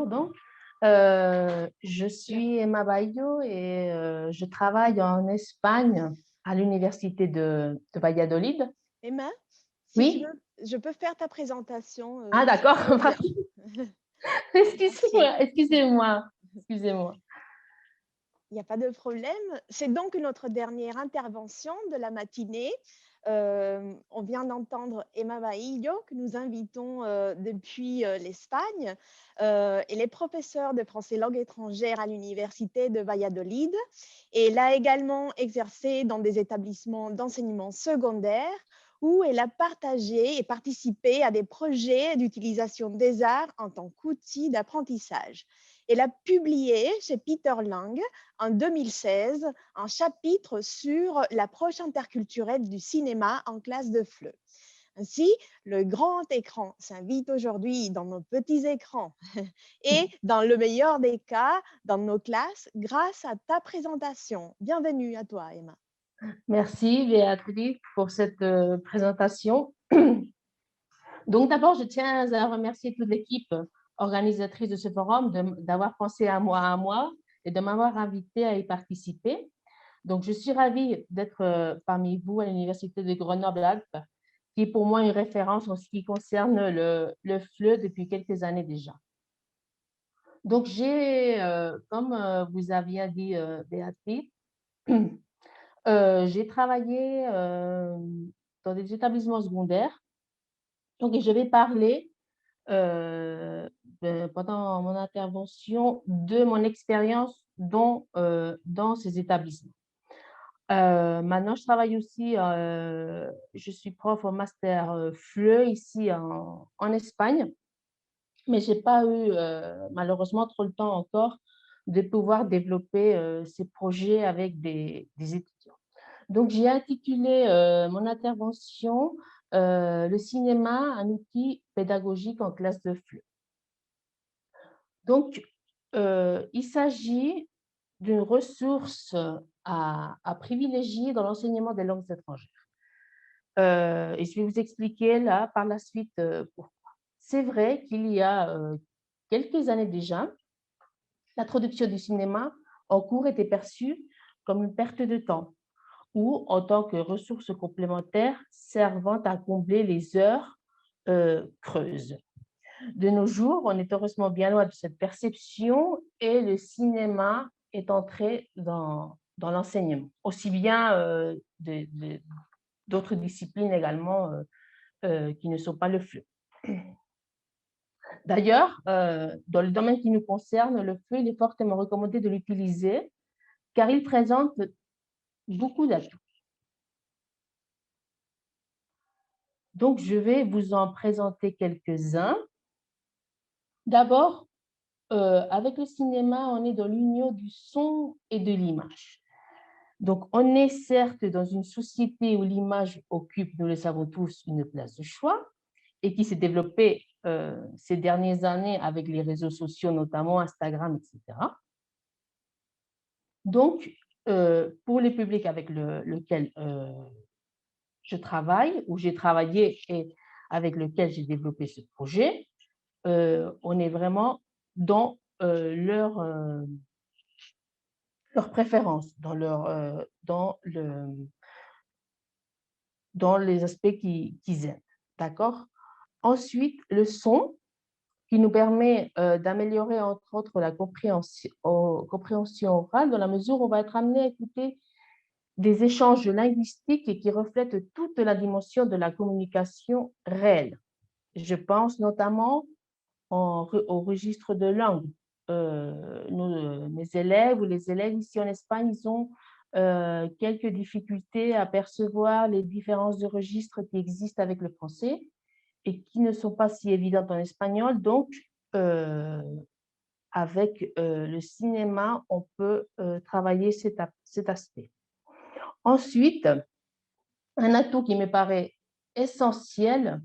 pardon. Je suis Emma Bayo et je travaille en Espagne à l'université de Valladolid. Emma, si tu Oui? veux, je peux faire ta présentation, Ah, si d'accord. tu veux bien. Pardon. Volontiers. Excusez-moi, excusez-moi, excusez-moi. Il n'y a pas de problème. C'est donc notre dernière intervention de la matinée. On vient d'entendre Emma Baillo, que nous invitons depuis l'Espagne. Elle est professeure de français langue étrangère à l'université de Valladolid. Et elle a également exercé dans des établissements d'enseignement secondaire où elle a partagé et participé à des projets d'utilisation des arts en tant qu'outil d'apprentissage. Elle a publié chez Peter Lang en 2016 un chapitre sur l'approche interculturelle du cinéma en classe de FLE. Ainsi, le grand écran s'invite aujourd'hui dans nos petits écrans et, dans le meilleur des cas, dans nos classes grâce à ta présentation. Bienvenue à toi, Emma. Merci, Béatrice, pour cette présentation. Donc, d'abord, je tiens à remercier toute l'équipe organisatrice de ce forum d'avoir pensé à moi et de m'avoir invité à y participer. Donc, je suis ravie d'être parmi vous à l'Université de Grenoble-Alpes, qui est pour moi une référence en ce qui concerne le FLE depuis quelques années déjà. Donc, comme vous aviez dit, Béatrice, j'ai travaillé dans des établissements secondaires. Donc, je vais parler pendant mon intervention de mon expérience dans ces établissements. Maintenant, je travaille aussi, je suis prof au master FLE ici en Espagne, mais je n'ai pas eu malheureusement trop le temps encore de pouvoir développer ces projets avec des étudiants. Donc, j'ai intitulé mon intervention Le cinéma, un outil pédagogique en classe de FLE. Donc, il s'agit d'une ressource à privilégier dans l'enseignement des langues étrangères. Et je vais vous expliquer là par la suite pourquoi. C'est vrai qu'il y a quelques années déjà, l'introduction du cinéma en cours était perçue comme une perte de temps ou en tant que ressource complémentaire servant à combler les heures creuses. De nos jours, on est heureusement bien loin de cette perception et le cinéma est entré dans l'enseignement, aussi bien d'autres disciplines également qui ne sont pas le FLE. D'ailleurs, dans le domaine qui nous concerne, le FLE, il est fortement recommandé de l'utiliser car il présente beaucoup d'atouts. Donc, je vais vous en présenter quelques-uns. D'abord, avec le cinéma, on est dans l'union du son et de l'image. Donc, on est certes dans une société où l'image occupe, nous le savons tous, une place de choix et qui s'est développée ces dernières années avec les réseaux sociaux, notamment Instagram, etc. Donc, pour les publics avec lesquels je travaille, ou j'ai travaillé et avec lesquels j'ai développé ce projet, on est vraiment dans leurs préférences, dans les aspects qu'ils aiment. D'accord? Ensuite, le son qui nous permet d'améliorer, entre autres, la compréhension orale, dans la mesure où on va être amené à écouter des échanges linguistiques et qui reflètent toute la dimension de la communication réelle. Je pense notamment au registre de langue. Mes élèves ou les élèves ici en Espagne, ils ont quelques difficultés à percevoir les différences de registre qui existent avec le français et qui ne sont pas si évidentes en espagnol. Donc, avec le cinéma, on peut travailler cet aspect. Ensuite, un atout qui me paraît essentiel,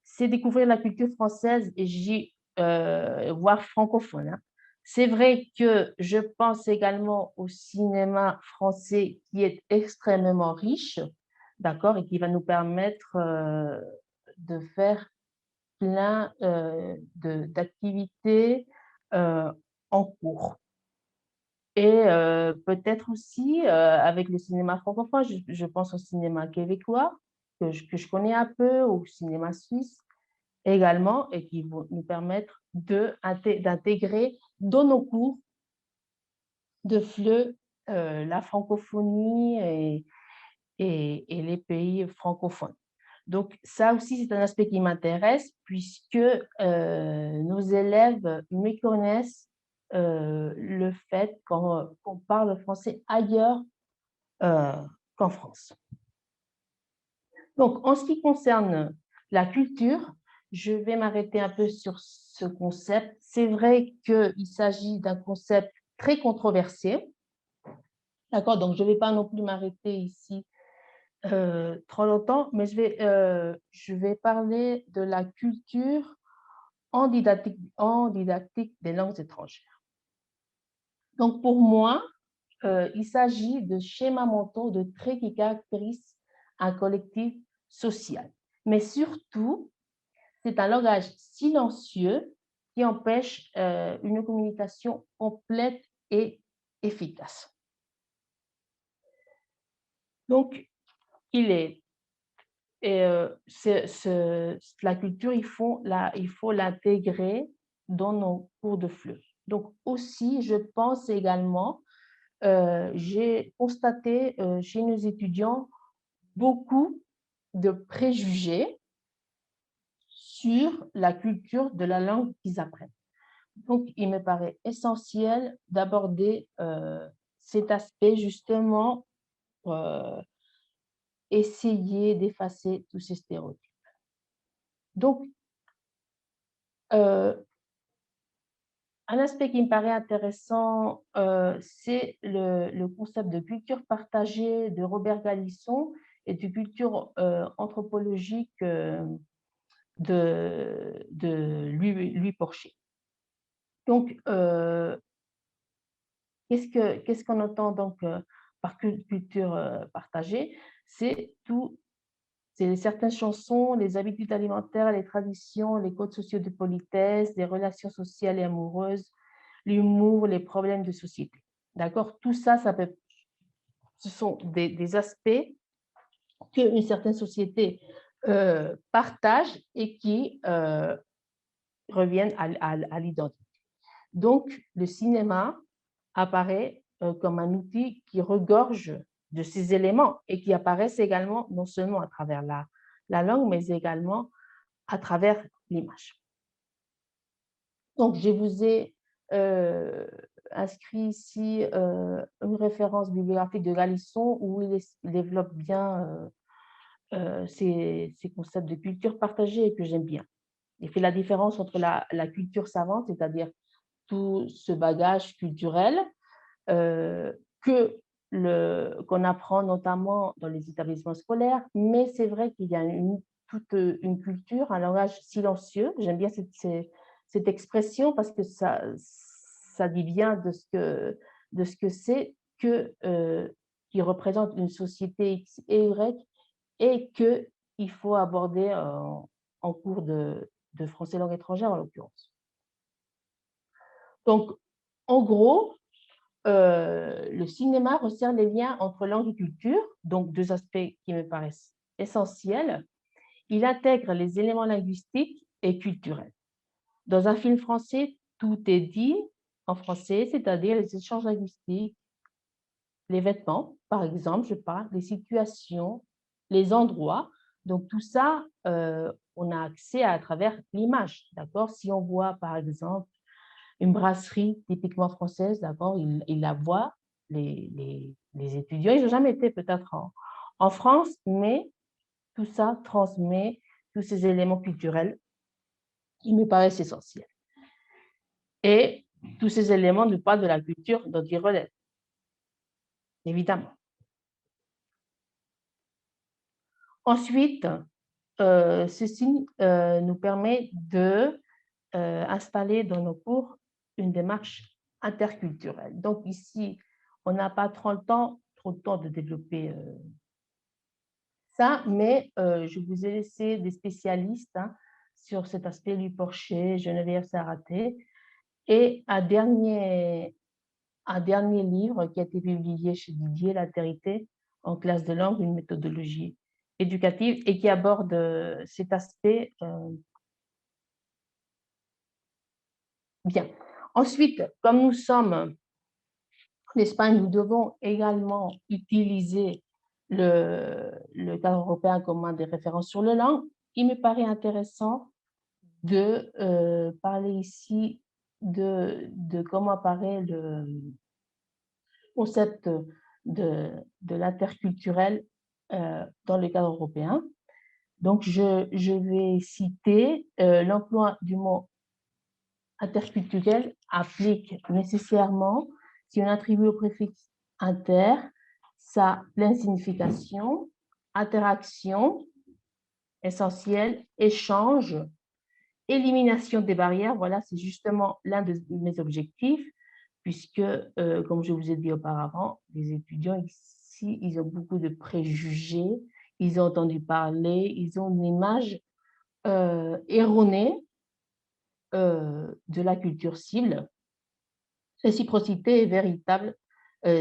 c'est découvrir la culture française et voire francophone. Hein. C'est vrai que je pense également au cinéma français qui est extrêmement riche, d'accord, et qui va nous permettre de faire plein d'activités euh, en cours. Et peut-être aussi avec le cinéma francophone, je pense au cinéma québécois, que je connais un peu, au cinéma suisse également, et qui vont nous permettre d'intégrer dans nos cours de FLE la francophonie et les pays francophones. Donc, ça aussi, c'est un aspect qui m'intéresse puisque nos élèves méconnaissent le fait qu'on parle français ailleurs euh, qu'en France. Donc, en ce qui concerne la culture, je vais m'arrêter un peu sur ce concept. C'est vrai qu'il s'agit d'un concept très controversé. D'accord, donc je ne vais pas non plus m'arrêter ici trop longtemps, mais je vais parler de la culture en didactique des langues étrangères. Donc, pour moi, il s'agit de schémas mentaux, de traits qui caractérisent un collectif social. Mais surtout, c'est un langage silencieux qui empêche une communication complète et efficace. Donc, il est Et la culture, il faut l'intégrer dans nos cours de FLE. Donc aussi, je pense également, j'ai constaté chez nos étudiants beaucoup de préjugés sur la culture de la langue qu'ils apprennent. Donc, il me paraît essentiel d'aborder cet aspect justement pour essayer d'effacer tous ces stéréotypes. Donc, un aspect qui me paraît intéressant, c'est le concept de culture partagée de Robert Galisson et de culture anthropologique de Louis Porcher. Donc, qu'est-ce qu'on entend donc par culture partagée? C'est certaines chansons, les habitudes alimentaires, les traditions, les codes sociaux de politesse, les relations sociales et amoureuses, l'humour, les problèmes de société. D'accord? Tout ça, ce sont des aspects qu'une certaine société partage et qui reviennent à l'identité. Donc, le cinéma apparaît comme un outil qui regorge de ces éléments et qui apparaissent également non seulement à travers la langue, mais également à travers l'image. Donc, je vous ai inscrit ici une référence bibliographique de Galisson où il développe bien ces concepts de culture partagée et que j'aime bien. Il fait la différence entre la culture savante, c'est-à-dire tout ce bagage culturel qu'on apprend notamment dans les établissements scolaires, mais c'est vrai qu'il y a toute une culture, un langage silencieux. J'aime bien cette expression parce que ça dit bien de ce que c'est qui représente une société X et Y et qu'il faut aborder en cours de français langue étrangère en l'occurrence. Donc, en gros, le cinéma resserre les liens entre langue et culture, donc deux aspects qui me paraissent essentiels. Il intègre les éléments linguistiques et culturels. Dans un film français, tout est dit en français, c'est-à-dire les échanges linguistiques, les vêtements, par exemple, je parle, les situations, les endroits. Donc tout ça, on a accès à travers l'image, d'accord? Si on voit, par exemple, une brasserie typiquement française, d'accord, ils la voient, les étudiants. Ils n'ont jamais été peut-être en France, mais tout ça transmet tous ces éléments culturels qui me paraissent essentiels. Et tous ces éléments nous parlent de la culture dont ils relèvent, évidemment. Ensuite, ceci nous permet d'installer dans nos cours une démarche interculturelle. Donc ici, on n'a pas trop le temps de développer ça, mais je vous ai laissé des spécialistes sur cet aspect, Louis Porcher, Geneviève Saraté, et un dernier livre qui a été publié chez Didier Latérité, en classe de langue, une méthodologie éducative, et qui aborde cet aspect bien. Ensuite, comme nous sommes en Espagne, nous devons également utiliser le cadre européen commun des références sur les langues. Il me paraît intéressant de parler ici de comment apparaît le concept de l'interculturel dans le cadre européen. Donc, je vais citer l'emploi du mot interculturel applique nécessairement, si on attribue au préfixe inter sa pleine signification, interaction, essentielle, échange, élimination des barrières. Voilà, c'est justement l'un de mes objectifs, puisque, comme je vous ai dit auparavant, les étudiants ici, ils ont beaucoup de préjugés, ils ont entendu parler, ils ont une image erronée de la culture cible, réciprocité et véritable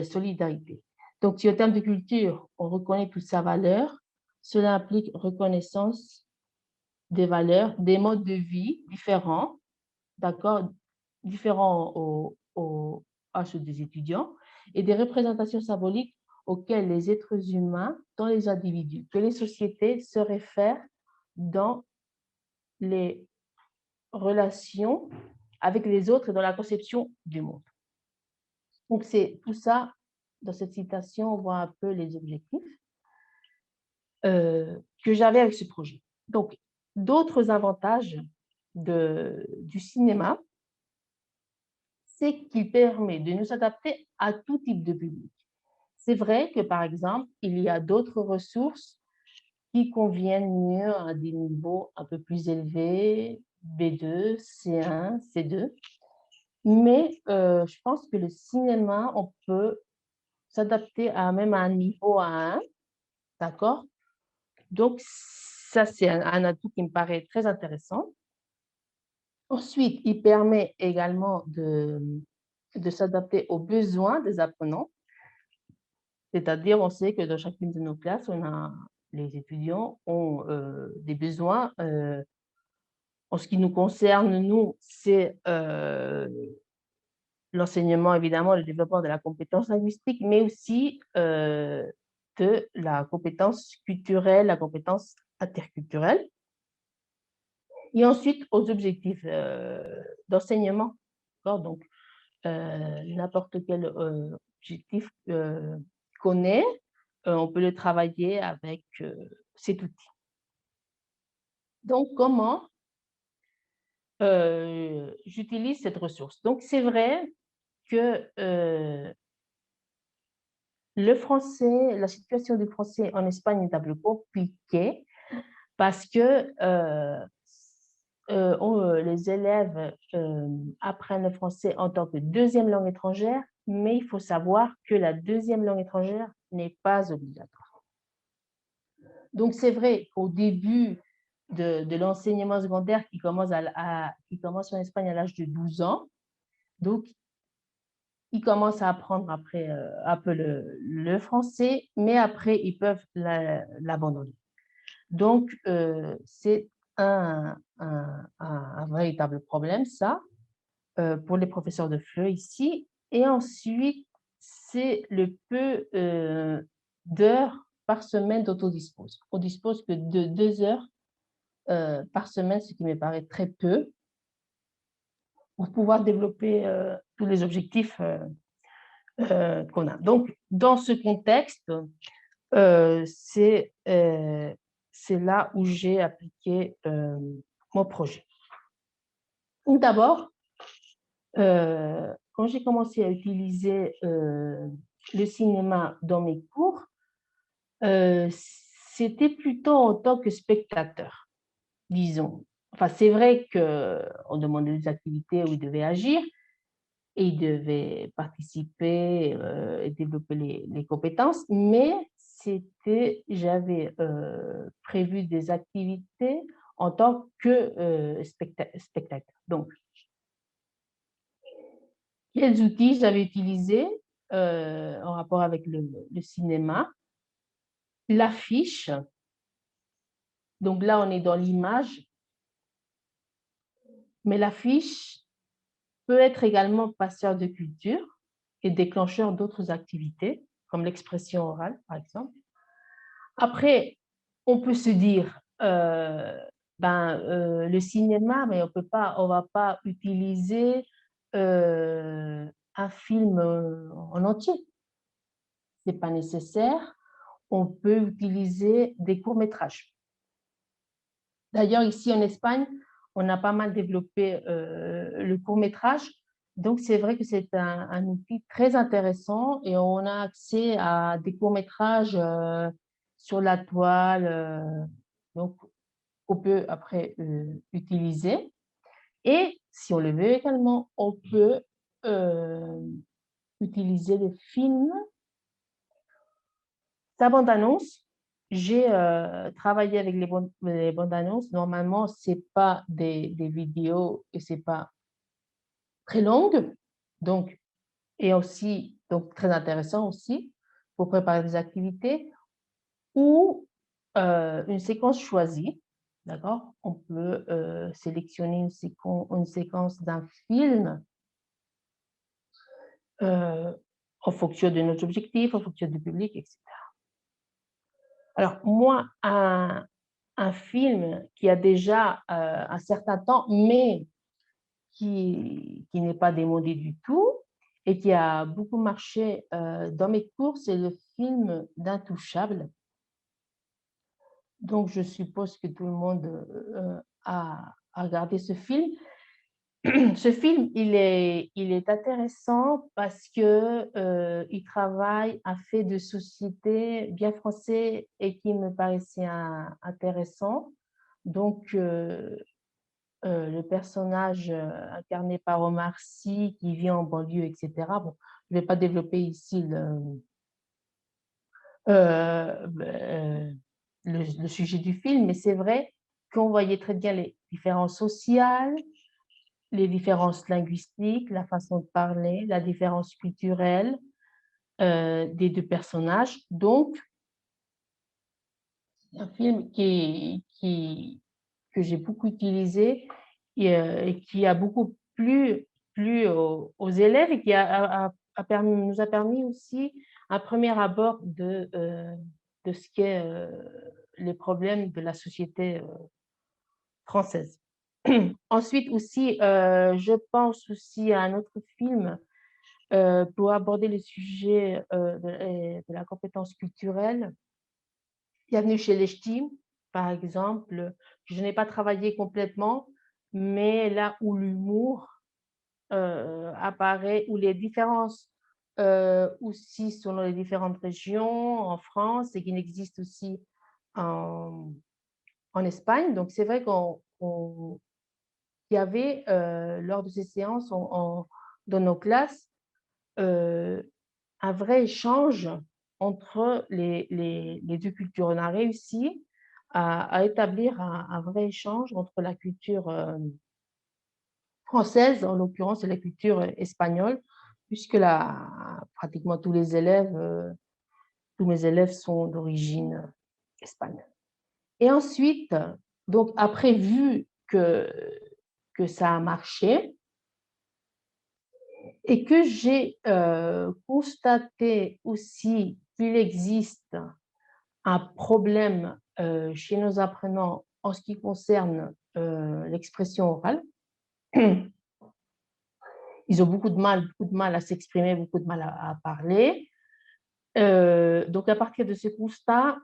solidarité. Donc, si au terme de culture, on reconnaît toute sa valeur, cela implique reconnaissance des valeurs, des modes de vie différents, d'accord, différents à ceux des étudiants, et des représentations symboliques auxquelles les êtres humains, dans les individus, que les sociétés se réfèrent dans les relations avec les autres et dans la conception du monde. Donc, c'est tout ça, dans cette citation, on voit un peu les objectifs que j'avais avec ce projet. Donc, d'autres avantages du cinéma, c'est qu'il permet de nous adapter à tout type de public. C'est vrai que, par exemple, il y a d'autres ressources qui conviennent mieux à des niveaux un peu plus élevés, B2, C1, C2. Mais je pense que le cinéma, on peut s'adapter à même à un niveau A1, d'accord? Donc, ça, c'est un atout qui me paraît très intéressant. Ensuite, il permet également de s'adapter aux besoins des apprenants. C'est-à-dire, on sait que dans chacune de nos classes, les étudiants ont des besoins. En ce qui nous concerne, nous, c'est l'enseignement, évidemment, le développement de la compétence linguistique, mais aussi de la compétence culturelle, la compétence interculturelle. Et ensuite, aux objectifs d'enseignement. Donc, n'importe quel objectif qu'on ait, on peut le travailler avec cet outil. Donc, comment j'utilise cette ressource? Donc, c'est vrai que le français, la situation du français en Espagne est un peu compliquée parce que les élèves apprennent le français en tant que deuxième langue étrangère, mais il faut savoir que la deuxième langue étrangère n'est pas obligatoire. Donc, c'est vrai qu'au début de l'enseignement secondaire qui commence en Espagne à l'âge de 12 ans, donc, ils commencent à apprendre après un peu le français, mais après, ils peuvent l'abandonner. Donc, c'est un véritable problème, ça, pour les professeurs de FLE ici. Et ensuite, c'est le peu d'heures par semaine dont on dispose. On dispose que de 2 heures par semaine, ce qui me paraît très peu, pour pouvoir développer tous les objectifs qu'on a. Donc, dans ce contexte, c'est là où j'ai appliqué mon projet. D'abord, quand j'ai commencé à utiliser le cinéma dans mes cours, c'était plutôt en tant que spectateur, disons. Enfin, c'est vrai qu'on demandait des activités où ils devaient agir et ils devaient participer et développer les compétences, mais j'avais prévu des activités en tant que spectateur. Donc, Quels outils j'avais utilisés en rapport avec le cinéma? L'affiche, donc là, on est dans l'image, mais l'affiche peut être également passeur de culture et déclencheur d'autres activités, comme l'expression orale, par exemple. Après, on peut se dire, le cinéma, mais on va pas utiliser un film en entier. C'est pas nécessaire. On peut utiliser des courts-métrages. D'ailleurs, ici en Espagne, on a pas mal développé le court-métrage. Donc, c'est vrai que c'est un outil très intéressant et on a accès à des courts-métrages sur la toile, donc qu'on peut après utiliser. Et si on le veut également, on peut euh, utiliser des films. Sa bande-annonce, j'ai travaillé avec les bandes-annonces. Normalement, ce n'est pas des vidéos et ce n'est pas très longue. Donc, et aussi, donc très intéressant aussi pour préparer des activités ou une séquence choisie. D'accord? On peut sélectionner une séquence d'un film euh, en fonction de notre objectif, en fonction du public, etc. Alors, moi, un film qui a déjà un certain temps, mais qui n'est pas démodé du tout et qui a beaucoup marché dans mes cours, c'est le film d'Intouchable. Donc, je suppose que tout le monde a regardé ce film. Ce film, il est intéressant parce que il travaille un fait de société bien français et qui me paraissait intéressant. Donc, le personnage incarné par Omar Sy qui vit en banlieue, etc. Bon, je ne vais pas développer ici le sujet du film, mais c'est vrai qu'on voyait très bien les différences sociales, les différences linguistiques, la façon de parler, la différence culturelle des deux personnages. Donc, c'est un film que j'ai beaucoup utilisé et qui a beaucoup plu aux élèves et qui nous a permis aussi un premier abord de ce qu'est les problèmes de la société française. Ensuite aussi, je pense aussi à un autre film pour aborder le sujet de la compétence culturelle. Bienvenue chez les Ch'tis, par exemple. Je n'ai pas travaillé complètement, mais là où l'humour apparaît, où les différences aussi selon les différentes régions en France et qui n'existent aussi en, en Espagne. Donc, c'est vrai qu'il y avait, lors de ces séances dans nos classes, euh, un vrai échange entre les deux cultures. On a réussi à établir un vrai échange entre la culture française, en l'occurrence, et la culture espagnole, puisque pratiquement tous mes élèves sont d'origine espagnole. Et ensuite, donc après, vu que ça a marché, et que j'ai constaté aussi qu'il existe un problème chez nos apprenants en ce qui concerne l'expression orale. Ils ont beaucoup de mal à s'exprimer, beaucoup de mal à parler. Donc, à partir de ce constat,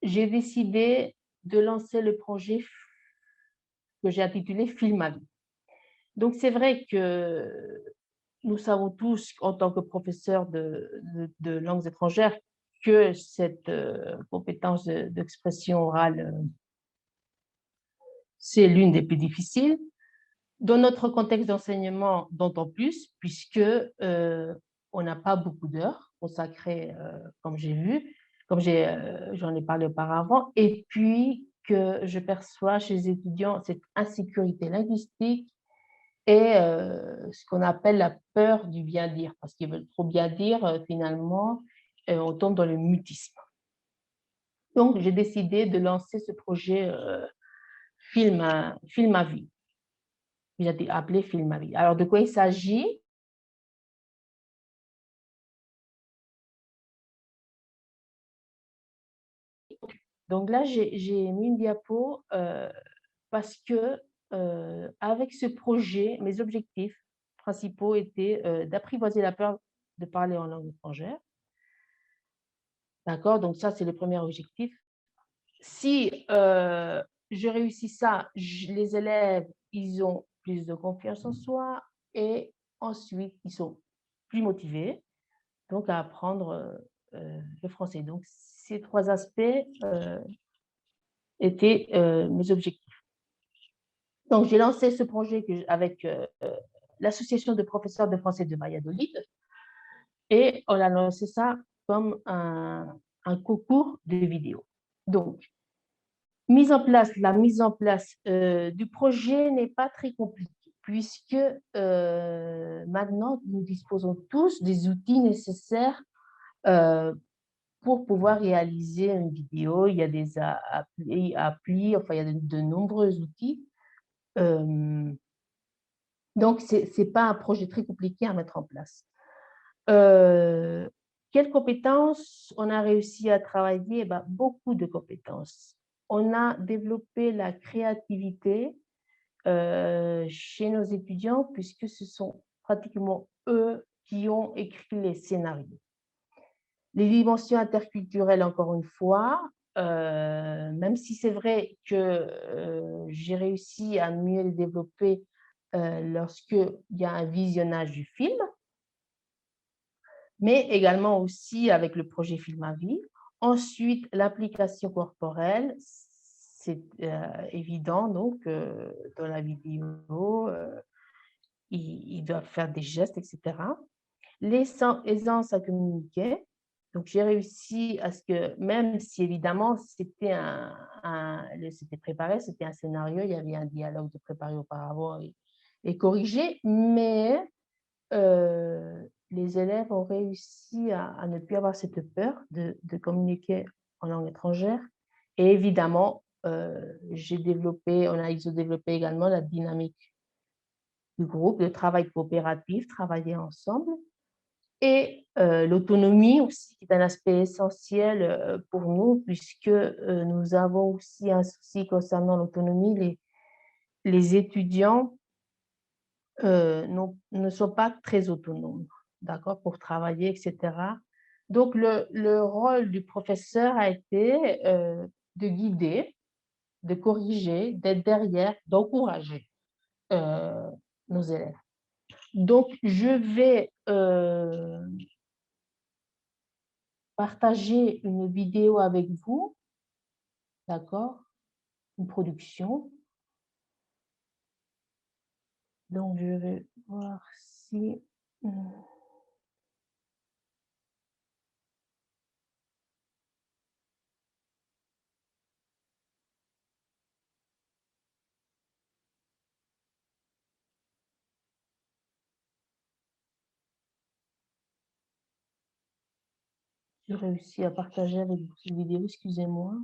j'ai décidé de lancer le projet que j'ai intitulé Film à vie. Donc, c'est vrai que nous savons tous, en tant que professeurs de langues étrangères, que cette compétence d'expression orale, c'est l'une des plus difficiles. Dans notre contexte d'enseignement, d'autant plus, puisque on n'a pas beaucoup d'heures consacrées, comme j'ai vu, j'en ai parlé auparavant, et puis que je perçois chez les étudiants cette insécurité linguistique et ce qu'on appelle la peur du bien dire, parce qu'ils veulent trop bien dire, finalement, on tombe dans le mutisme. Donc, j'ai décidé de lancer ce projet Film à vie. Il a été appelé Film à vie. Alors, de quoi il s'agit? Donc là, j'ai mis une diapo parce que avec ce projet, mes objectifs principaux étaient d'apprivoiser la peur de parler en langue étrangère. D'accord? Donc ça, c'est le premier objectif. Si je réussis ça, les élèves, ils ont plus de confiance en soi et ensuite, ils sont plus motivés donc à apprendre le français. Donc, ces trois aspects étaient mes objectifs. Donc, j'ai lancé ce projet avec l'association de professeurs de français de Valladolid et on a lancé ça comme un concours de vidéos. Donc, la mise en place du projet n'est pas très compliquée puisque maintenant, nous disposons tous des outils nécessaires pour pouvoir réaliser une vidéo. Il y a des applis, enfin, il y a de nombreux outils. Donc, ce n'est pas un projet très compliqué à mettre en place. Quelles compétences on a réussi à travailler? Beaucoup de compétences. On a développé la créativité chez nos étudiants puisque ce sont pratiquement eux qui ont écrit les scénarios. Les dimensions interculturelles, encore une fois, même si c'est vrai que j'ai réussi à mieux les développer lorsqu'il y a un visionnage du film, mais également aussi avec le projet Film à vie. Ensuite, l'application corporelle, c'est évident, donc dans la vidéo, ils doivent faire des gestes, etc. L'aisance à communiquer. Donc, j'ai réussi à ce que, même si évidemment c'était c'était préparé, c'était un scénario, il y avait un dialogue de préparé auparavant et corrigé, mais les élèves ont réussi à ne plus avoir cette peur de communiquer en langue étrangère. Et évidemment, ils ont développé également la dynamique du groupe, le travail coopératif, travailler ensemble. Et l'autonomie aussi, qui est un aspect essentiel pour nous, puisque nous avons aussi un souci concernant l'autonomie. Les étudiants ne sont pas très autonomes, d'accord, pour travailler, etc. Donc, le rôle du professeur a été de guider, de corriger, d'être derrière, d'encourager nos élèves. Donc, je vais partager une vidéo avec vous, d'accord, une production. Donc, je vais voir si... J'ai réussi à partager avec vous cette vidéo, excusez-moi.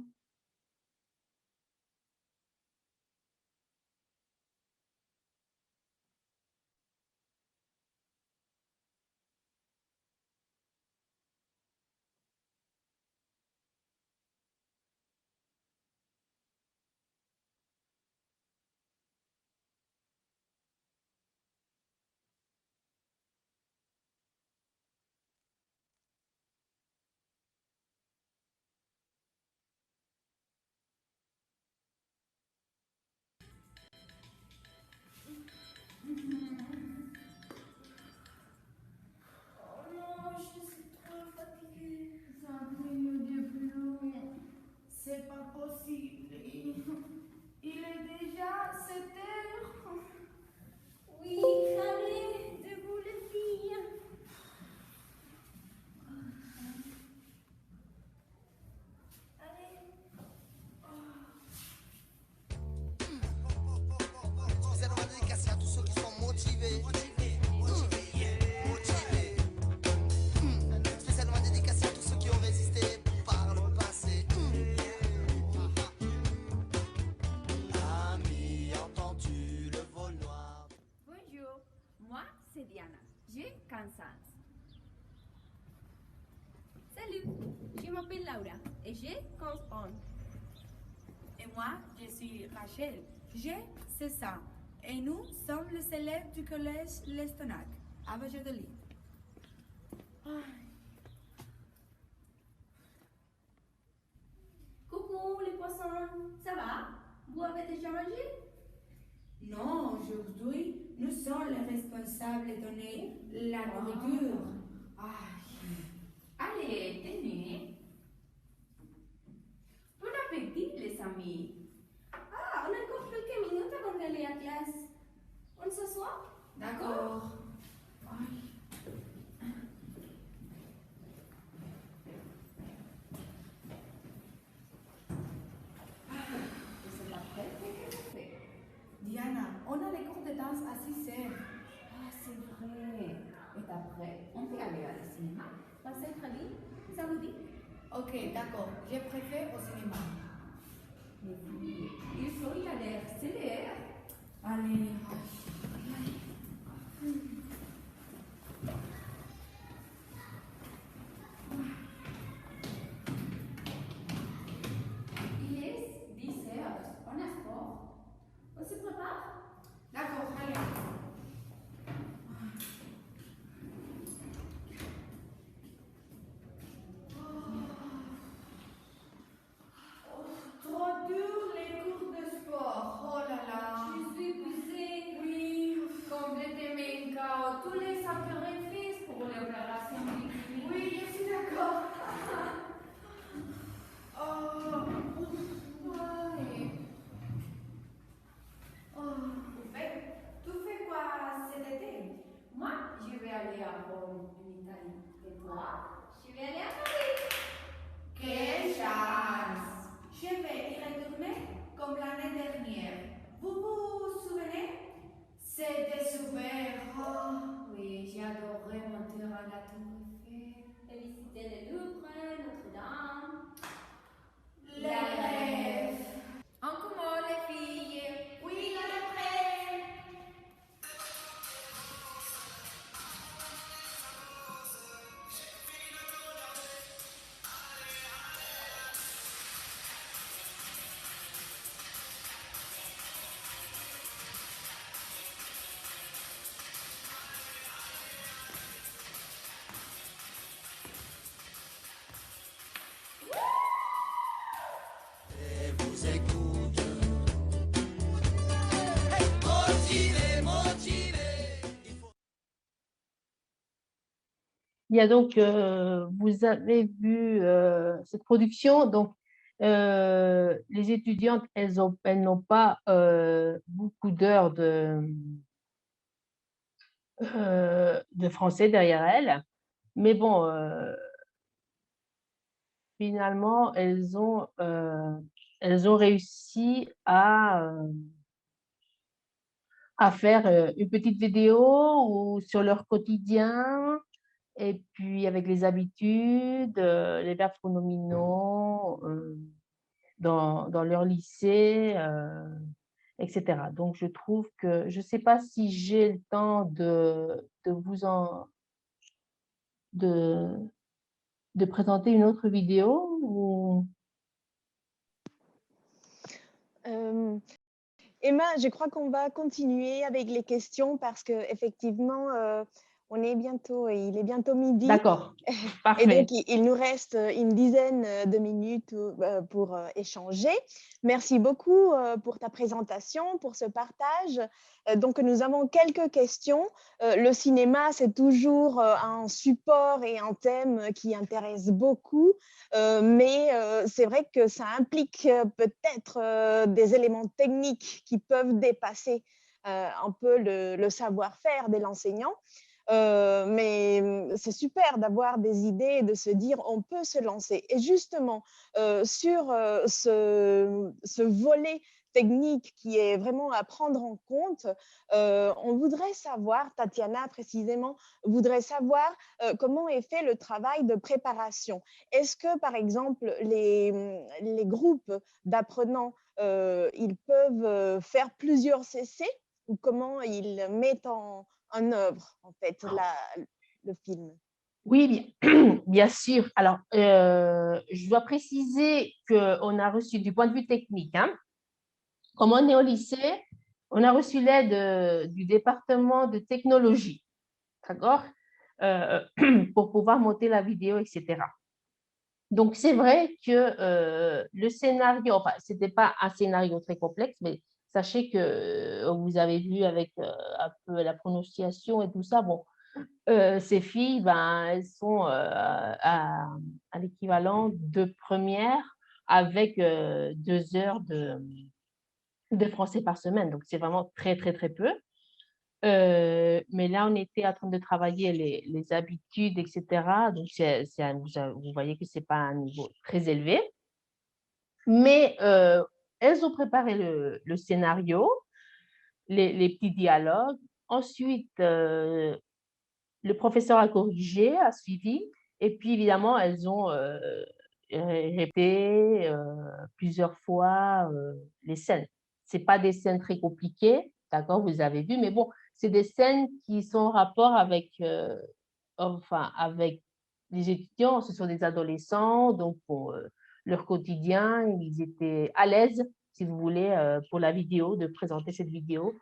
C'est pas possible. Il est déjà 7 heures. Oui, allez, debout les filles. Allez. Fazer uma dedicaccia a tous ceux qui sont motivés. Kansas. Salut, je m'appelle Laura et j'ai 15 ans. Et moi, je suis Rachel. J'ai 16 ans. Et nous sommes les élèves du collège L'Estonac, à Valladolid. Coucou les poissons, ça va? Vous avez déjà mangé? Non, aujourd'hui, nous sommes les responsables de donner la nourriture. Allez, tenez. Bon appétit, les amis. Ah, on a encore quelques minutes avant d'aller à classe. On s'assoit? D'accord. C'est après que je fais. Diana, on a les cours de danse à 6 heures. Ah, c'est vrai. Et après, on peut aller au cinéma. Passez très bien, ça vous dit? Ok, d'accord. Je préfère au cinéma. Mais oui, il faut y aller, c'est l'heure. Allez. Il est 10 heures, on a sport. On se prépare? D'accord, allez. Trop dur les cours de sport. Oh là là. Je suis épuisée. Oui. Complètement chaos. Tous les sacrifices pour l'opération du Oui, je suis d'accord. Oh. Ouais. Tu fais quoi cet été? Moi, je vais aller à Rome, en Italie. Et toi? Je vais aller à Paris. Quelle chance! Je vais y retourner comme l'année dernière. Vous vous souvenez? C'était super. Oh. Oui, j'ai adoré monter à la Tour Eiffel. Et visiter le Louvre, Notre-Dame. Les rêves. En commun, les filles. Oui, on est prêt. Il y a donc, vous avez vu cette production, donc les étudiantes, elles n'ont pas beaucoup d'heures de français derrière elles, mais bon, finalement, elles ont réussi à faire une petite vidéo ou sur leur quotidien, et puis avec les habitudes, les verbes pronominaux dans leur lycée, etc. Donc, je trouve que, je ne sais pas si j'ai le temps de présenter une autre vidéo ou... Emma, je crois qu'on va continuer avec les questions parce qu'effectivement, il est bientôt midi. D'accord, Et parfait. donc, il nous reste une dizaine de minutes pour échanger. Merci beaucoup pour ta présentation, pour ce partage. Donc, nous avons quelques questions. Le cinéma, c'est toujours un support et un thème qui intéresse beaucoup, mais c'est vrai que ça implique peut-être des éléments techniques qui peuvent dépasser un peu le savoir-faire de l'enseignant. Mais c'est super d'avoir des idées et de se dire on peut se lancer. Et justement, sur ce volet technique qui est vraiment à prendre en compte, on voudrait savoir, Tatiana précisément, voudrait savoir comment est fait le travail de préparation. Est-ce que, par exemple, les groupes d'apprenants, ils peuvent faire plusieurs CC ou comment ils mettent en œuvre en fait le film. Oui, bien, bien sûr. Alors, je dois préciser qu'on a reçu du point de vue technique, hein, comme on est au lycée, on a reçu l'aide du département de technologie, d'accord, euh, pour pouvoir monter la vidéo, etc. Donc, c'est vrai que le scénario, enfin, ce n'était pas un scénario très complexe, mais sachez que vous avez vu avec un peu la prononciation et tout ça, bon, ces filles, ben, elles sont à l'équivalent de première avec 2 heures de français par semaine. Donc, c'est vraiment très, très, très peu. Mais là, on était en train de travailler les habitudes, etc. Donc, vous voyez que ce n'est pas un niveau très élevé. Mais elles ont préparé le scénario, les petits dialogues. Ensuite, le professeur a corrigé, a suivi. Et puis, évidemment, elles ont répété plusieurs fois les scènes. Ce pas des scènes très compliquées, d'accord, vous avez vu, mais bon, c'est des scènes qui sont en rapport avec, enfin, avec les étudiants. Ce sont des adolescents, donc pour leur quotidien, ils étaient à l'aise, si vous voulez, pour la vidéo, de présenter cette vidéo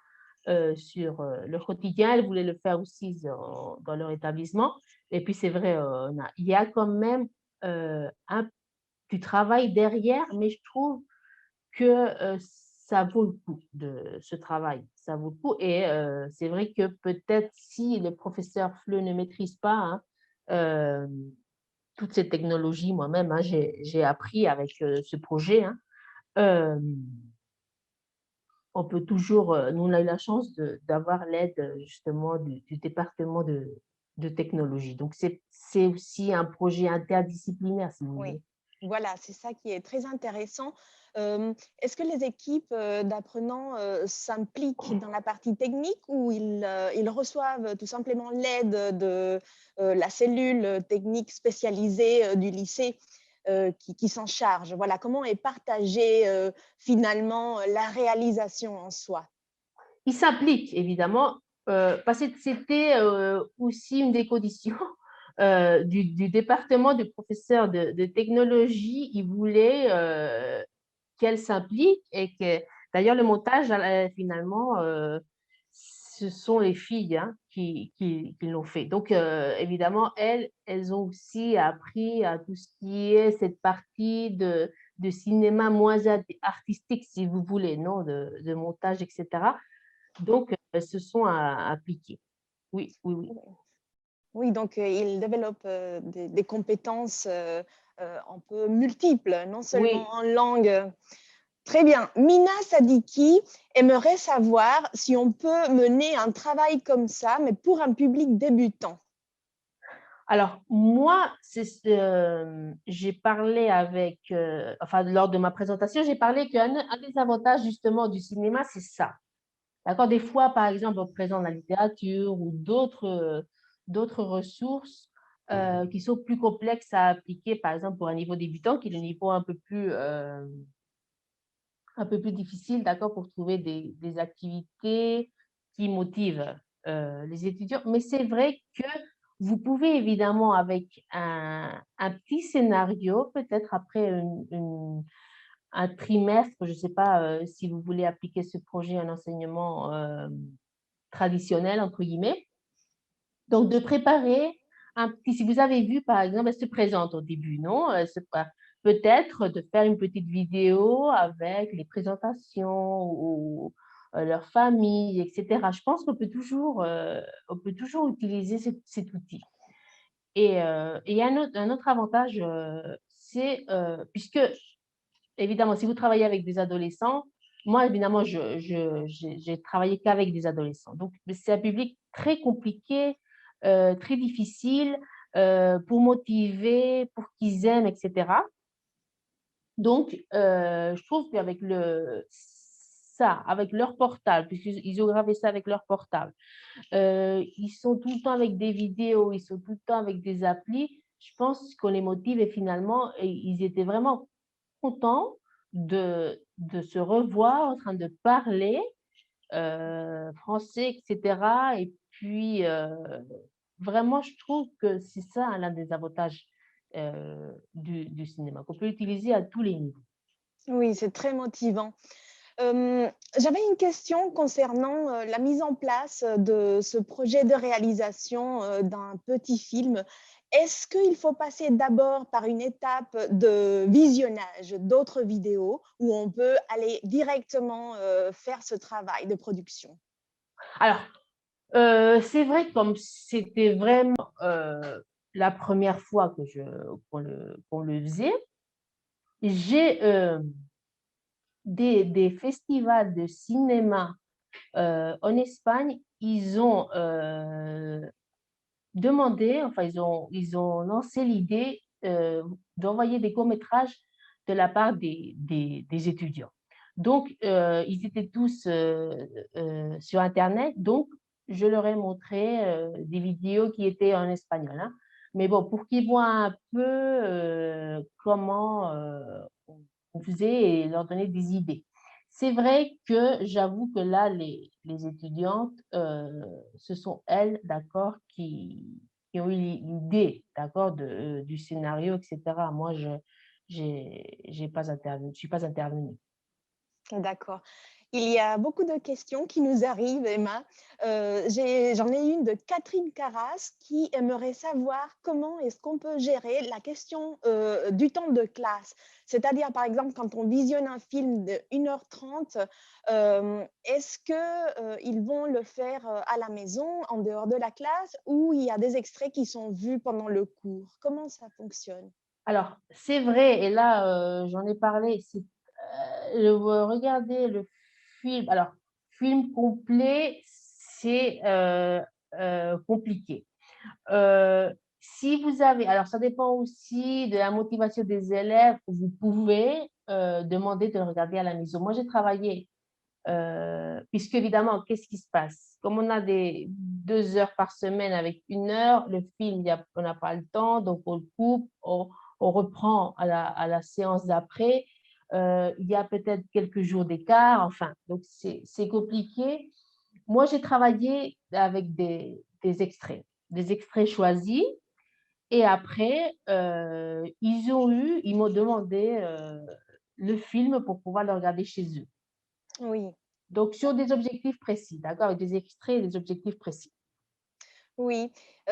sur leur quotidien. Elles voulaient le faire aussi dans leur établissement. Et puis, c'est vrai, il y a quand même du travail derrière, mais je trouve que ça vaut le coup de ce travail. Ça vaut le coup. Et c'est vrai que peut-être si le professeur Fleu ne maîtrise pas euh, toutes ces technologies, moi-même, hein, j'ai appris avec ce projet, hein, euh, on peut toujours, nous on a eu la chance d'avoir l'aide justement du département de technologie. Donc, c'est aussi un projet interdisciplinaire, si vous Oui, voulez. voilà, c'est ça qui est très intéressant. Est-ce que les équipes d'apprenants s'impliquent dans la partie technique ou ils reçoivent tout simplement l'aide de la cellule technique spécialisée du lycée qui s'en charge? Voilà, comment est partagée finalement la réalisation en soi? Il s'implique, évidemment, parce que c'était aussi une des conditions du département de professeurs de technologie. Ils voulaient qu'elle s'implique et que, d'ailleurs, le montage, finalement, ce sont les filles hein, qui l'ont fait. Donc, évidemment, elles ont aussi appris à tout ce qui est cette partie de cinéma moins artistique, si vous voulez, non, de montage, etc. Donc, elles se sont appliquées. Oui, oui, oui. Oui, donc ils développent des compétences un peu multiples, non seulement Oui. en langue. Très bien. Mina Sadiki aimerait savoir si on peut mener un travail comme ça, mais pour un public débutant. Alors, moi, j'ai parlé avec, enfin, lors de ma présentation, j'ai parlé qu'un des avantages justement du cinéma, c'est ça. D'accord? Des fois, par exemple, on présente la littérature ou d'autres ressources qui sont plus complexes à appliquer, par exemple, pour un niveau débutant, qui est le niveau un peu plus difficile, d'accord, pour trouver des activités qui motivent les étudiants. Mais c'est vrai que vous pouvez évidemment, avec un petit scénario, peut-être après un trimestre, je ne sais pas si vous voulez appliquer ce projet à un enseignement traditionnel, entre guillemets. Donc, de préparer un petit, si vous avez vu, par exemple, elle se présente au début, non? Peut-être de faire une petite vidéo avec les présentations ou leur famille, etc. Je pense on peut toujours utiliser cet outil. Et il y a un autre avantage, c'est, puisque, évidemment, si vous travaillez avec des adolescents, moi, évidemment, j'ai travaillé qu'avec des adolescents. Donc, c'est un public très compliqué, très difficile pour motiver, pour qu'ils aiment, etc. Donc, je trouve qu'avec avec leur portable, puisqu'ils ont gravé ça avec leur portable, ils sont tout le temps avec des vidéos, ils sont tout le temps avec des applis, je pense qu'on les motive et finalement, ils étaient vraiment contents de se revoir en train de parler français, etc. Et puis, vraiment, je trouve que c'est ça l'un des avantages du cinéma, qu'on peut utiliser à tous les niveaux. Oui, c'est très motivant. J'avais une question concernant la mise en place de ce projet de réalisation d'un petit film. Est-ce qu'il faut passer d'abord par une étape de visionnage d'autres vidéos où on peut aller directement faire ce travail de production? Alors, c'est vrai, comme c'était vraiment la première fois qu'on le faisait, j'ai des festivals de cinéma en Espagne, ils ont demandé, enfin, ils ont lancé l'idée d'envoyer des courts-métrages de la part des étudiants. Donc, ils étaient tous sur Internet, donc je leur ai montré des vidéos qui étaient en espagnol, hein. Mais bon, pour qu'ils voient un peu comment on faisait et leur donner des idées. C'est vrai que j'avoue que là, les étudiantes, ce sont elles, d'accord, qui ont eu l'idée, d'accord, du scénario, etc. Moi, j'ai pas intervenu, je suis pas intervenue. D'accord. Il y a beaucoup de questions qui nous arrivent, Emma. J'en ai une de Catherine Carras qui aimerait savoir comment est-ce qu'on peut gérer la question du temps de classe. C'est-à-dire, par exemple, quand on visionne un film de 1h30, est-ce qu'ils vont le faire à la maison, en dehors de la classe, ou il y a des extraits qui sont vus pendant le cours? Comment ça fonctionne? Alors, c'est vrai, et là, j'en ai parlé, regarder le film, alors, film complet, c'est compliqué. Si vous avez, alors ça dépend aussi de la motivation des élèves, vous pouvez demander de le regarder à la maison. Moi, j'ai travaillé, puisque évidemment, qu'est-ce qui se passe? Comme on a des 2 heures par semaine avec 1 heure, le film, on n'a pas le temps, donc on le coupe, on reprend à la séance d'après. Il y a peut-être quelques jours d'écart, enfin, donc c'est compliqué. Moi, j'ai travaillé avec des extraits choisis. Et après, ils m'ont demandé le film pour pouvoir le regarder chez eux. Oui. Donc, sur des objectifs précis, d'accord, avec des extraits et des objectifs précis. Oui,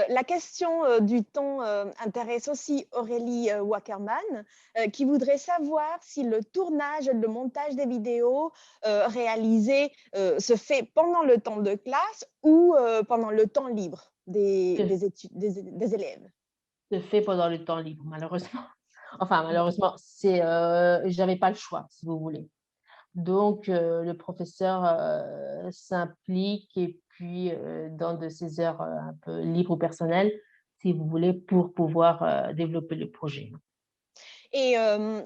la question, du temps, intéresse aussi Aurélie, Wackerman, qui voudrait savoir si le tournage, le montage des vidéos, réalisées, se fait pendant le temps de classe ou, pendant le temps libre Se, des élèves? se fait pendant le temps libre, malheureusement. Enfin, malheureusement, j'avais pas le choix, si vous voulez. Donc, le professeur s'implique et puis dans de ses heures un peu libres ou personnelles, si vous voulez, pour pouvoir développer le projet. Et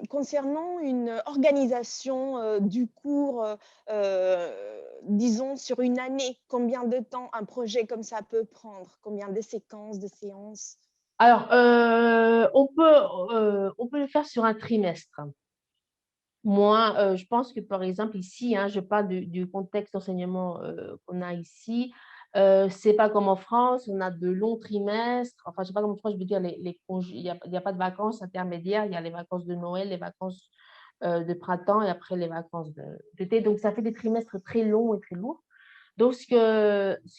concernant une organisation, du cours, disons sur une année, combien de temps un projet comme ça peut prendre? Combien de séquences, de séances? Alors, on peut le faire sur un trimestre. Moi, je pense que, par exemple, ici, hein, je parle du contexte d'enseignement qu'on a ici. C'est pas comme en France, on a de longs trimestres. Enfin, je sais pas comment en France, je veux dire, les congés, il y a pas de vacances intermédiaires. Il y a les vacances de Noël, les vacances de printemps et après les vacances d'été. Donc, ça fait des trimestres très longs et très lourds. Donc, ce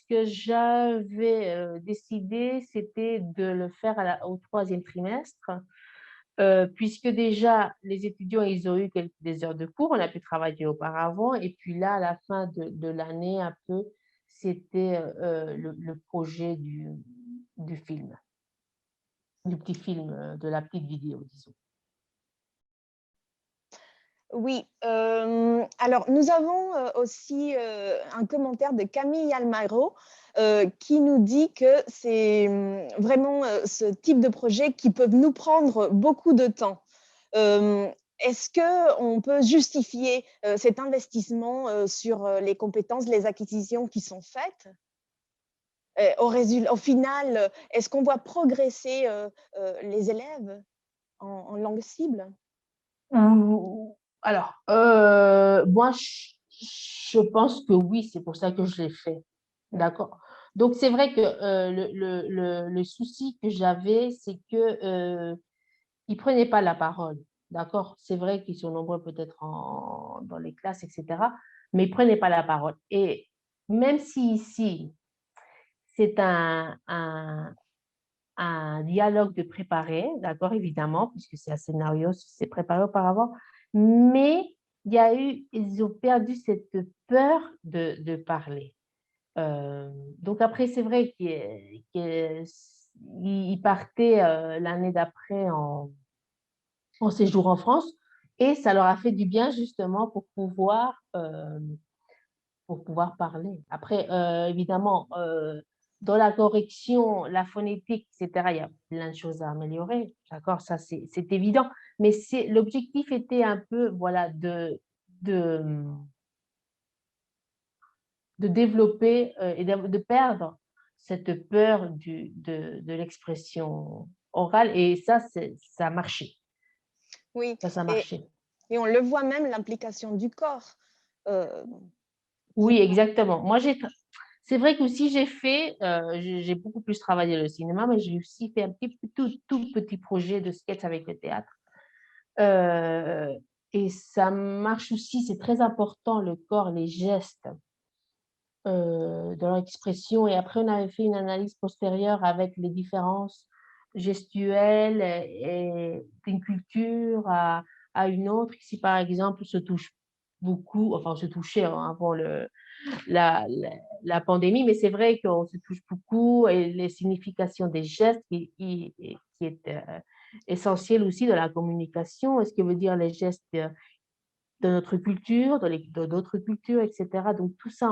que j'avais décidé, c'était de le faire au troisième trimestre, puisque déjà, les étudiants, ils ont eu des heures de cours, on a pu travailler auparavant, et puis là, à la fin de l'année, un peu, c'était le projet du film, du petit film, de la petite vidéo, disons. Oui, alors nous avons, aussi, un commentaire de Camille Almagro, qui nous dit que c'est, vraiment, ce type de projet qui peuvent nous prendre beaucoup de temps. Est-ce qu'on peut justifier, cet investissement, sur, les compétences, les acquisitions qui sont faites? Au final, est-ce qu'on voit progresser, les élèves en langue cible? Alors, moi, je pense que oui, c'est pour ça que je l'ai fait. D'accord? Donc, c'est vrai que le souci que j'avais, c'est que ils ne prenaient pas la parole. D'accord? C'est vrai qu'ils sont nombreux peut-être dans les classes, etc. Mais ils ne prenaient pas la parole. Et même si ici, c'est un dialogue de préparé, d'accord, évidemment, puisque c'est un scénario, c'est préparé auparavant, mais ils ont perdu cette peur de parler. Donc après, c'est vrai qu'ils partaient l'année d'après en séjour en France et ça leur a fait du bien justement pour pouvoir parler. Après, évidemment, dans la correction, la phonétique, etc., il y a plein de choses à améliorer, d'accord, ça c'est évident, mais l'objectif était un peu, voilà, de, de développer et de perdre cette peur de l'expression orale et ça a marché. Oui, Ça a marché. et on le voit même, l'implication du corps. Oui, exactement. Moi, c'est vrai qu'aussi j'ai beaucoup plus travaillé le cinéma, mais j'ai aussi fait un tout petit projet de sketch avec le théâtre. Et ça marche aussi, c'est très important, le corps, les gestes dans leur expression. Et après, on avait fait une analyse postérieure avec les différences gestuelles et d'une culture à une autre. Si par exemple, on se touche beaucoup, enfin, on se touchait avant la, la, la pandémie, mais c'est vrai qu'on se touche beaucoup et les significations des gestes qui est essentiel aussi dans la communication. Est-ce que veut dire les gestes de notre culture, de d'autres cultures, etc. Donc, tout ça,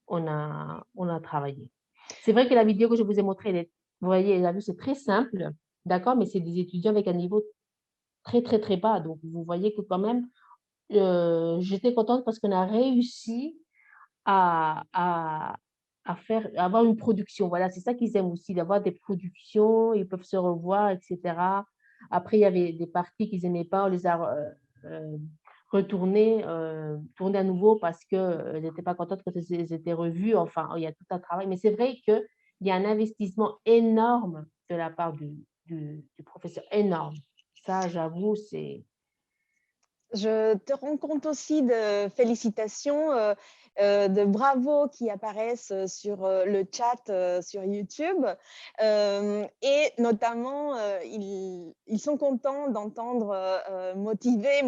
on a travaillé. C'est vrai que la vidéo que je vous ai montrée, vous voyez, la vue, c'est très simple, d'accord, mais c'est des étudiants avec un niveau très, très, très bas. Donc, vous voyez que quand même, j'étais contente parce qu'on a réussi à, à, avoir une production. Voilà, c'est ça qu'ils aiment aussi, d'avoir des productions, ils peuvent se revoir, etc. Après, il y avait des parties qu'ils n'aimaient pas, on les a retournées, tournées à nouveau parce qu'elles n'étaient pas contentes que elles étaient revues. Enfin, il y a tout un travail. Mais c'est vrai qu'il y a un investissement énorme de la part du professeur, énorme. Ça, j'avoue, c'est... Je te rends compte aussi de félicitations, de bravo qui apparaissent sur le chat sur YouTube. Et notamment, ils sont contents d'entendre motiver,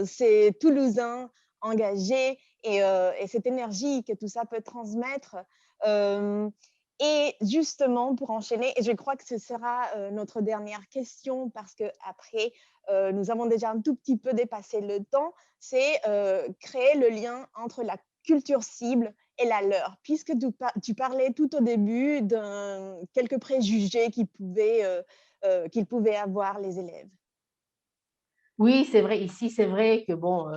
ces Toulousains engagés et cette énergie que tout ça peut transmettre. Et justement, pour enchaîner, et je crois que ce sera notre dernière question parce qu'après, nous avons déjà un tout petit peu dépassé le temps, c'est créer le lien entre la culture cible et la leur, puisque tu parlais tout au début de quelques préjugés qu'ils pouvaient avoir les élèves. Oui, c'est vrai. Ici, c'est vrai que, bon,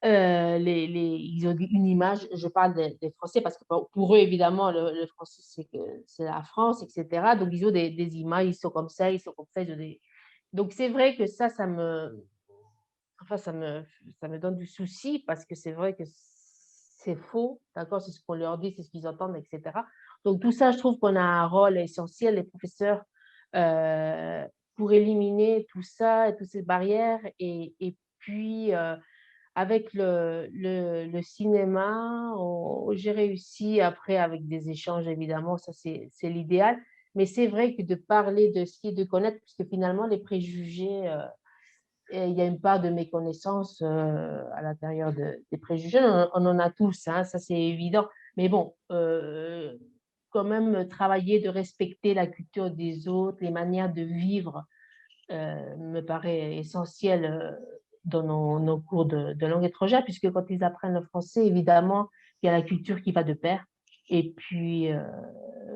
ils ont une image, je parle des Français, parce que pour eux, évidemment, le français, c'est la France, etc. Donc, ils ont des images, ils sont comme ça, ils sont comme ça. Donc, c'est vrai que enfin, ça me donne du souci, parce que c'est vrai que c'est faux, d'accord? C'est ce qu'on leur dit, c'est ce qu'ils entendent, etc. Donc, tout ça, je trouve qu'on a un rôle essentiel, les professeurs, euh, pour éliminer tout ça, et toutes ces barrières, et puis... avec le cinéma, j'ai réussi après avec des échanges, évidemment, ça c'est l'idéal. Mais c'est vrai que de parler de ce qui est de connaître, puisque finalement, les préjugés, il y a une part de méconnaissance à l'intérieur des préjugés. On en a tous, hein, ça c'est évident. Mais bon, quand même, travailler de respecter la culture des autres, les manières de vivre, me paraît essentiel dans nos cours de langue étrangère, puisque quand ils apprennent le français, évidemment, il y a la culture qui va de pair. Et puis,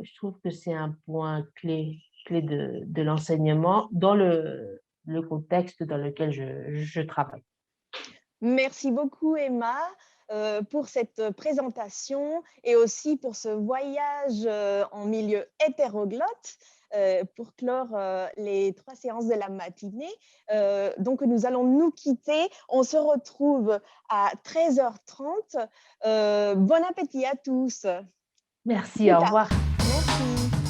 je trouve que c'est un point clé de l'enseignement dans le contexte dans lequel je travaille. Merci beaucoup, Emma, pour cette présentation et aussi pour ce voyage en milieu hétéroglotte. pour clore les 3 séances de la matinée. Donc, nous allons nous quitter. On se retrouve à 13h30. Bon appétit à tous. Merci, Plus au tard. revoir. Merci.